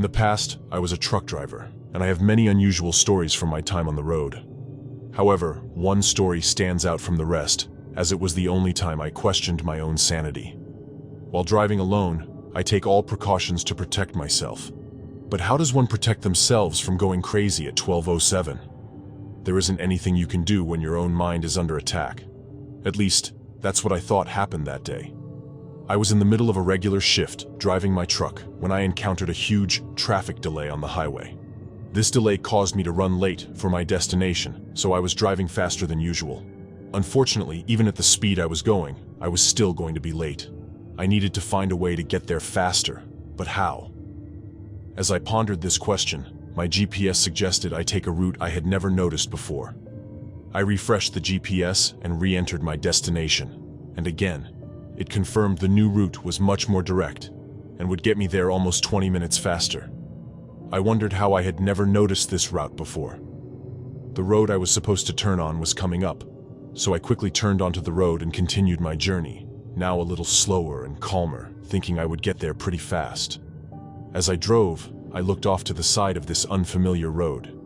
In the past, I was a truck driver, and I have many unusual stories from my time on the road. However, one story stands out from the rest, as it was the only time I questioned my own sanity. While driving alone, I take all precautions to protect myself. But how does one protect themselves from going crazy at 12:07? There isn't anything you can do when your own mind is under attack. At least, that's what I thought happened that day. I was in the middle of a regular shift, driving my truck, when I encountered a huge traffic delay on the highway. This delay caused me to run late for my destination, so I was driving faster than usual. Unfortunately, even at the speed I was going, I was still going to be late. I needed to find a way to get there faster, but how? As I pondered this question, my GPS suggested I take a route I had never noticed before. I refreshed the GPS and re-entered my destination, and again, it confirmed the new route was much more direct and would get me there almost 20 minutes faster. I wondered how I had never noticed this route before. The road I was supposed to turn on was coming up, so I quickly turned onto the road and continued my journey, now a little slower and calmer, thinking I would get there pretty fast. As I drove, I looked off to the side of this unfamiliar road.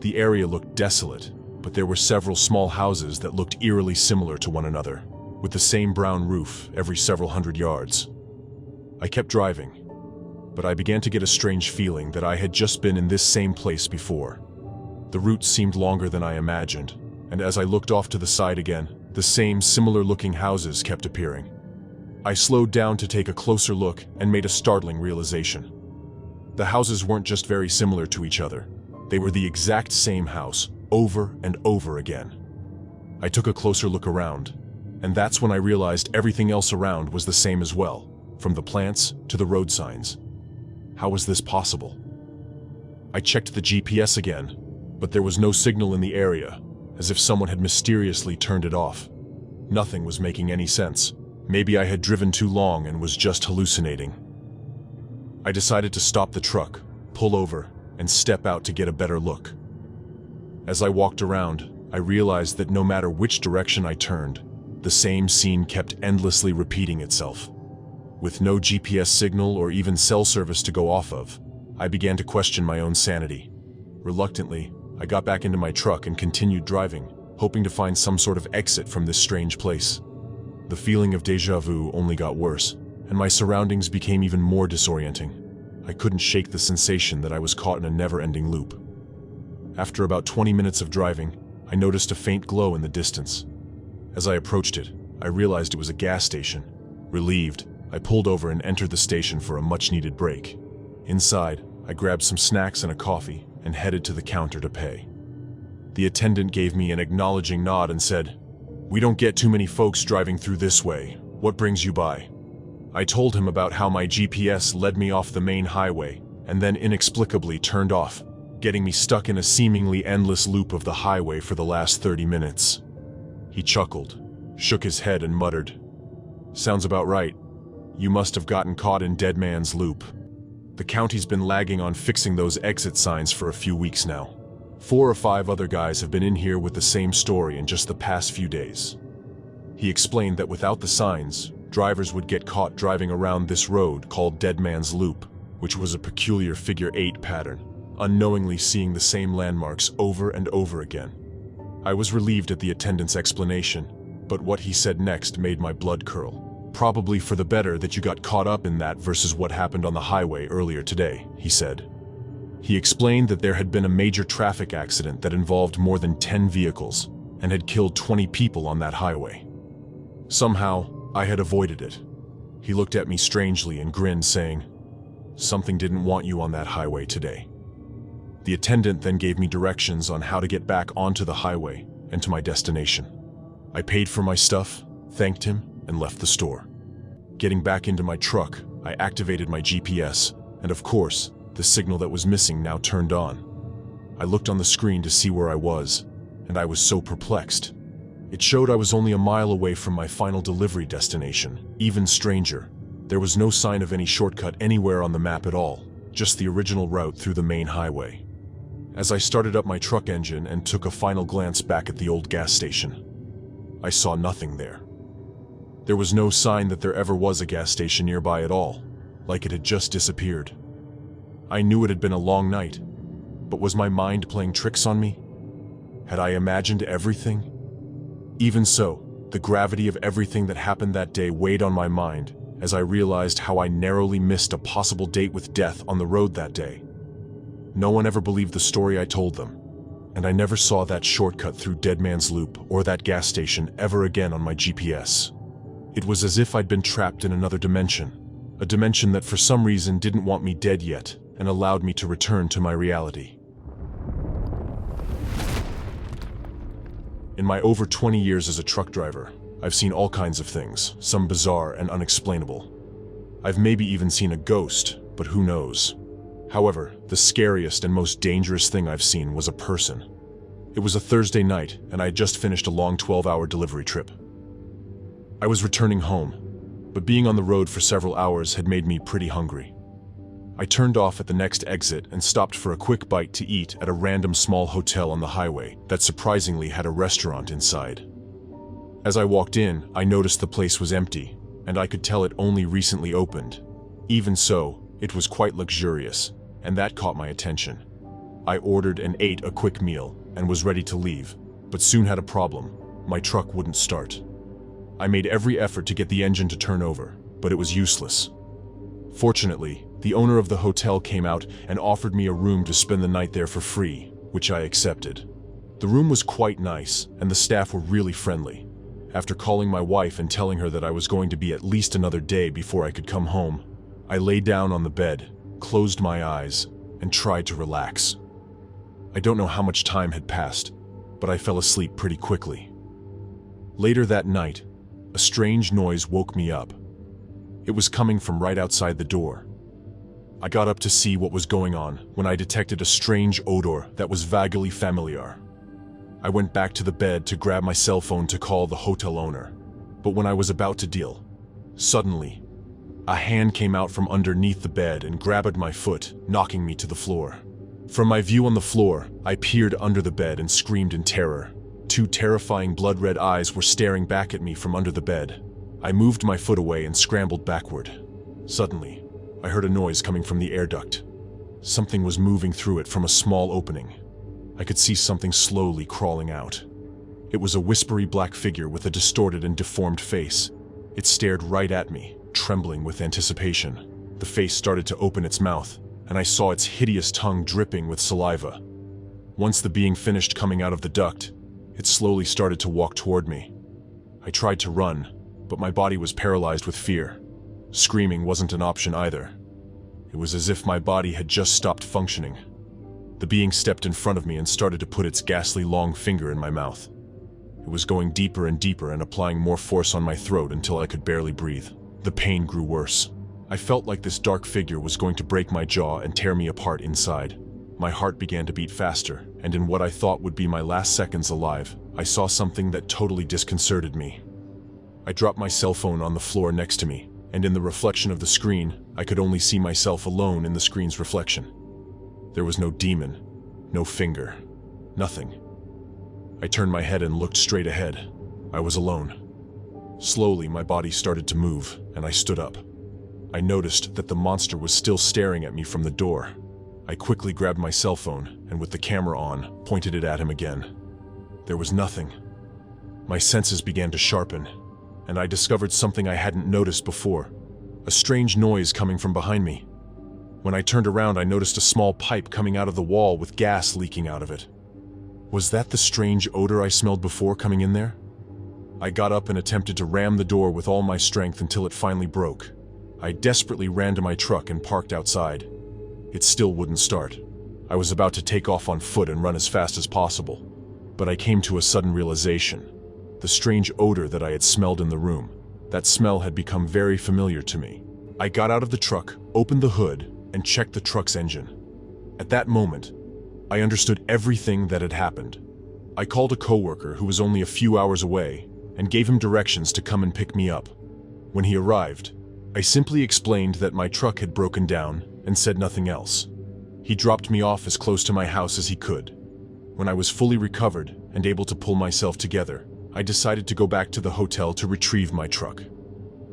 The area looked desolate, but there were several small houses that looked eerily similar to one another, with the same brown roof every several hundred yards. I kept driving, but I began to get a strange feeling that I had just been in this same place before. The route seemed longer than I imagined, and as I looked off to the side again, the same similar-looking houses kept appearing. I slowed down to take a closer look and made a startling realization. The houses weren't just very similar to each other. They were the exact same house, over and over again. I took a closer look around, and that's when I realized everything else around was the same as well, from the plants to the road signs. How was this possible? I checked the GPS again, but there was no signal in the area, as if someone had mysteriously turned it off. Nothing was making any sense. Maybe I had driven too long and was just hallucinating. I decided to stop the truck, pull over, and step out to get a better look. As I walked around, I realized that no matter which direction I turned, the same scene kept endlessly repeating itself. With no GPS signal or even cell service to go off of, I began to question my own sanity. Reluctantly, I got back into my truck and continued driving, hoping to find some sort of exit from this strange place. The feeling of déjà vu only got worse, and my surroundings became even more disorienting. I couldn't shake the sensation that I was caught in a never-ending loop. After about 20 minutes of driving, I noticed a faint glow in the distance. As I approached it, I realized it was a gas station. Relieved, I pulled over and entered the station for a much-needed break. Inside, I grabbed some snacks and a coffee and headed to the counter to pay. The attendant gave me an acknowledging nod and said, "We don't get too many folks driving through this way. What brings you by?" I told him about how my GPS led me off the main highway and then inexplicably turned off, getting me stuck in a seemingly endless loop of the highway for the last 30 minutes. He chuckled, shook his head and muttered, "Sounds about right. You must have gotten caught in dead man's loop. The county's been lagging on fixing those exit signs for a few weeks now. 4 or 5 other guys have been in here with the same story in just the past few days." He explained that without the signs, drivers would get caught driving around this road called Dead Man's Loop, which was a peculiar figure 8 pattern, unknowingly seeing the same landmarks over and over again. I was relieved at the attendant's explanation, but what he said next made my blood curl. "Probably for the better that you got caught up in that versus what happened on the highway earlier today," he said. He explained that there had been a major traffic accident that involved more than 10 vehicles and had killed 20 people on that highway. Somehow, I had avoided it. He looked at me strangely and grinned, saying, "Something didn't want you on that highway today." The attendant then gave me directions on how to get back onto the highway and to my destination. I paid for my stuff, thanked him, and left the store. Getting back into my truck, I activated my GPS, and of course, the signal that was missing now turned on. I looked on the screen to see where I was, and I was so perplexed. It showed I was only a mile away from my final delivery destination. Even stranger, there was no sign of any shortcut anywhere on the map at all, just the original route through the main highway. As I started up my truck engine and took a final glance back at the old gas station, I saw nothing there. There was no sign that there ever was a gas station nearby at all, like it had just disappeared. I knew it had been a long night, but was my mind playing tricks on me? Had I imagined everything? Even so, the gravity of everything that happened that day weighed on my mind as I realized how I narrowly missed a possible date with death on the road that day. No one ever believed the story I told them, and I never saw that shortcut through Dead Man's Loop or that gas station ever again on my GPS. It was as if I'd been trapped in another dimension, a dimension that for some reason didn't want me dead yet and allowed me to return to my reality. In my over 20 years as a truck driver, I've seen all kinds of things, some bizarre and unexplainable. I've maybe even seen a ghost, but who knows? However, the scariest and most dangerous thing I've seen was a person. It was a Thursday night, and I had just finished a long 12-hour delivery trip. I was returning home, but being on the road for several hours had made me pretty hungry. I turned off at the next exit and stopped for a quick bite to eat at a random small hotel on the highway that surprisingly had a restaurant inside. As I walked in, I noticed the place was empty, and I could tell it only recently opened. Even so, it was quite luxurious, and that caught my attention. I ordered and ate a quick meal and was ready to leave, but soon had a problem. My truck wouldn't start. I made every effort to get the engine to turn over, but it was useless. Fortunately, the owner of the hotel came out and offered me a room to spend the night there for free, which I accepted. The room was quite nice, and the staff were really friendly. After calling my wife and telling her that I was going to be at least another day before I could come home, I lay down on the bed, closed my eyes, and tried to relax. I don't know how much time had passed, but I fell asleep pretty quickly. Later that night, a strange noise woke me up. It was coming from right outside the door. I got up to see what was going on when I detected a strange odor that was vaguely familiar. I went back to the bed to grab my cell phone to call the hotel owner, but when I was about to deal, suddenly, a hand came out from underneath the bed and grabbed my foot, knocking me to the floor. From my view on the floor, I peered under the bed and screamed in terror. Two terrifying blood-red eyes were staring back at me from under the bed. I moved my foot away and scrambled backward. Suddenly, I heard a noise coming from the air duct. Something was moving through it from a small opening. I could see something slowly crawling out. It was a whispery black figure with a distorted and deformed face. It stared right at me, trembling with anticipation. The face started to open its mouth, and I saw its hideous tongue dripping with saliva. Once the being finished coming out of the duct, it slowly started to walk toward me. I tried to run, but my body was paralyzed with fear. Screaming wasn't an option either. It was as if my body had just stopped functioning. The being stepped in front of me and started to put its ghastly long finger in my mouth. It was going deeper and deeper and applying more force on my throat until I could barely breathe. The pain grew worse. I felt like this dark figure was going to break my jaw and tear me apart inside. My heart began to beat faster, and in what I thought would be my last seconds alive, I saw something that totally disconcerted me. I dropped my cell phone on the floor next to me, and in the reflection of the screen, I could only see myself alone in the screen's reflection. There was no demon, no finger, nothing. I turned my head and looked straight ahead. I was alone. Slowly, my body started to move, and I stood up. I noticed that the monster was still staring at me from the door. I quickly grabbed my cell phone, and with the camera on, pointed it at him again. There was nothing. My senses began to sharpen, and I discovered something I hadn't noticed before. A strange noise coming from behind me. When I turned around, I noticed a small pipe coming out of the wall with gas leaking out of it. Was that the strange odor I smelled before coming in there? I got up and attempted to ram the door with all my strength until it finally broke. I desperately ran to my truck and parked outside. It still wouldn't start. I was about to take off on foot and run as fast as possible, but I came to a sudden realization. The strange odor that I had smelled in the room, that smell had become very familiar to me. I got out of the truck, opened the hood, and checked the truck's engine. At that moment, I understood everything that had happened. I called a coworker who was only a few hours away and gave him directions to come and pick me up. When he arrived, I simply explained that my truck had broken down and said nothing else. He dropped me off as close to my house as he could. When I was fully recovered and able to pull myself together, I decided to go back to the hotel to retrieve my truck.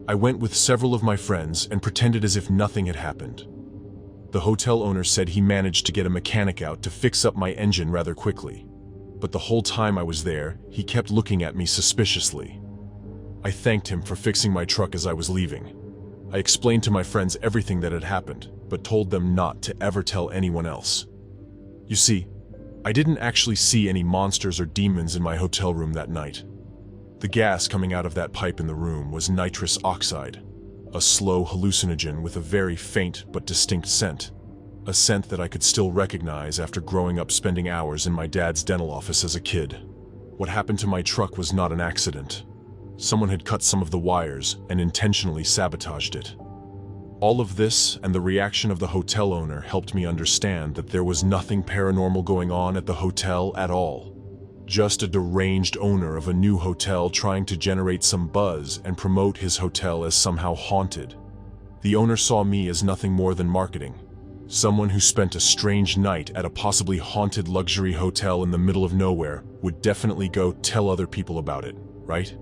I went with several of my friends and pretended as if nothing had happened. The hotel owner said he managed to get a mechanic out to fix up my engine rather quickly. But the whole time I was there, he kept looking at me suspiciously. I thanked him for fixing my truck as I was leaving. I explained to my friends everything that had happened, but told them not to ever tell anyone else. You see, I didn't actually see any monsters or demons in my hotel room that night. The gas coming out of that pipe in the room was nitrous oxide, a slow hallucinogen with a very faint but distinct scent. A scent that I could still recognize after growing up spending hours in my dad's dental office as a kid. What happened to my truck was not an accident. Someone had cut some of the wires and intentionally sabotaged it. All of this and the reaction of the hotel owner helped me understand that there was nothing paranormal going on at the hotel at all. Just a deranged owner of a new hotel trying to generate some buzz and promote his hotel as somehow haunted. The owner saw me as nothing more than marketing. Someone who spent a strange night at a possibly haunted luxury hotel in the middle of nowhere would definitely go tell other people about it, right?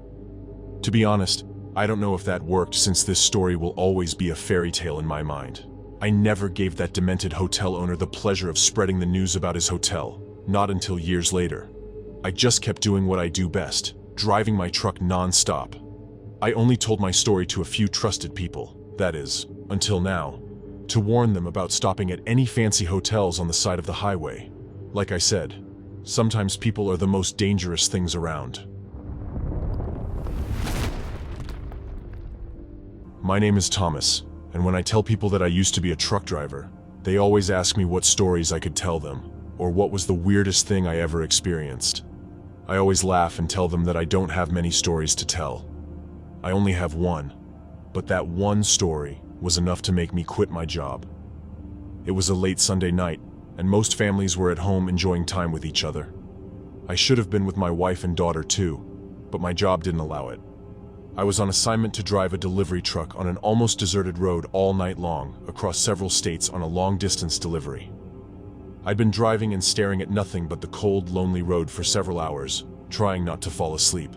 To be honest, I don't know if that worked, since this story will always be a fairy tale in my mind. I never gave that demented hotel owner the pleasure of spreading the news about his hotel, not until years later. I just kept doing what I do best, driving my truck non-stop. I only told my story to a few trusted people, that is, until now, to warn them about stopping at any fancy hotels on the side of the highway. Like I said, sometimes people are the most dangerous things around. My name is Thomas, and when I tell people that I used to be a truck driver, they always ask me what stories I could tell them, or what was the weirdest thing I ever experienced. I always laugh and tell them that I don't have many stories to tell. I only have one, but that one story was enough to make me quit my job. It was a late Sunday night, and most families were at home enjoying time with each other. I should have been with my wife and daughter too, but my job didn't allow it. I was on assignment to drive a delivery truck on an almost deserted road all night long, across several states on a long-distance delivery. I'd been driving and staring at nothing but the cold, lonely road for several hours, trying not to fall asleep.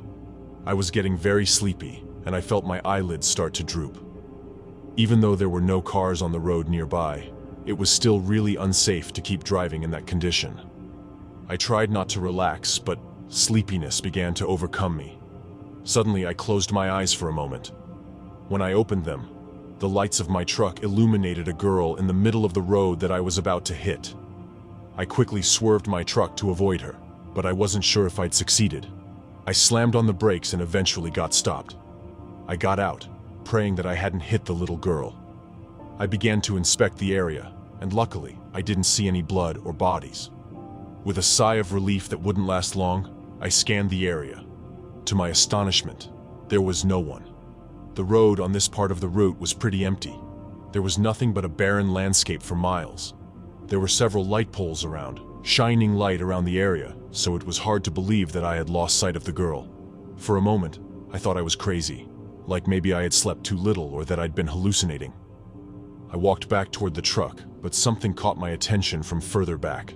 I was getting very sleepy, and I felt my eyelids start to droop. Even though there were no cars on the road nearby, it was still really unsafe to keep driving in that condition. I tried not to relax, but sleepiness began to overcome me. Suddenly, I closed my eyes for a moment. When I opened them, the lights of my truck illuminated a girl in the middle of the road that I was about to hit. I quickly swerved my truck to avoid her, but I wasn't sure if I'd succeeded. I slammed on the brakes and eventually got stopped. I got out, praying that I hadn't hit the little girl. I began to inspect the area, and luckily, I didn't see any blood or bodies. With a sigh of relief that wouldn't last long, I scanned the area. To my astonishment, there was no one. The road on this part of the route was pretty empty. There was nothing but a barren landscape for miles. There were several light poles around, shining light around the area, so it was hard to believe that I had lost sight of the girl. For a moment, I thought I was crazy, like maybe I had slept too little or that I'd been hallucinating. I walked back toward the truck, but something caught my attention from further back.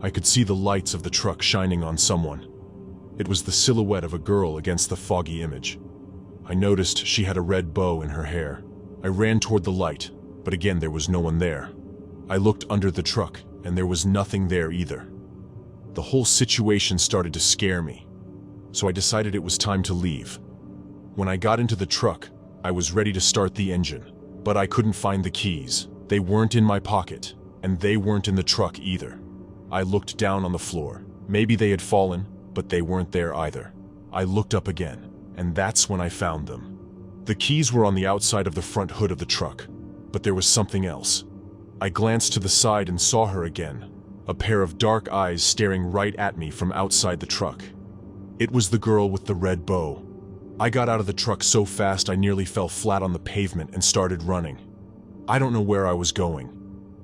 I could see the lights of the truck shining on someone. It was the silhouette of a girl against the foggy image. I noticed she had a red bow in her hair. I ran toward the light, but again there was no one there. I looked under the truck, and there was nothing there either. The whole situation started to scare me, so I decided it was time to leave. When I got into the truck, I was ready to start the engine, but I couldn't find the keys. They weren't in my pocket, and they weren't in the truck either. I looked down on the floor. Maybe they had fallen, but they weren't there either. I looked up again, and that's when I found them. The keys were on the outside of the front hood of the truck, but there was something else. I glanced to the side and saw her again, a pair of dark eyes staring right at me from outside the truck. It was the girl with the red bow. I got out of the truck so fast I nearly fell flat on the pavement and started running. I don't know where I was going,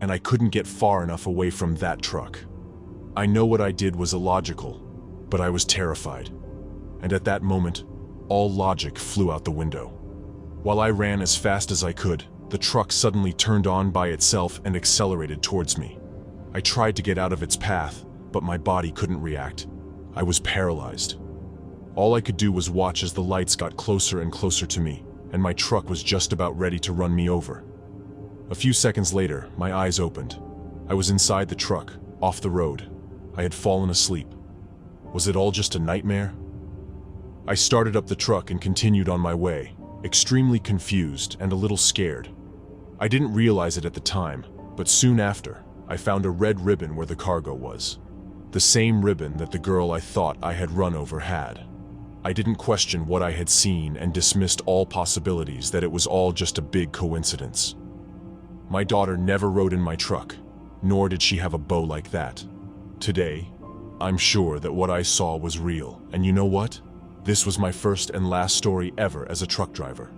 and I couldn't get far enough away from that truck. I know what I did was illogical, but I was terrified. And at that moment, all logic flew out the window. While I ran as fast as I could, the truck suddenly turned on by itself and accelerated towards me. I tried to get out of its path, but my body couldn't react. I was paralyzed. All I could do was watch as the lights got closer and closer to me, and my truck was just about ready to run me over. A few seconds later, my eyes opened. I was inside the truck, off the road. I had fallen asleep. Was it all just a nightmare? I started up the truck and continued on my way, extremely confused and a little scared. I didn't realize it at the time, but soon after, I found a red ribbon where the cargo was. The same ribbon that the girl I thought I had run over had. I didn't question what I had seen and dismissed all possibilities that it was all just a big coincidence. My daughter never rode in my truck, nor did she have a bow like that. Today, I'm sure that what I saw was real, and you know what? This was my first and last story ever as a truck driver.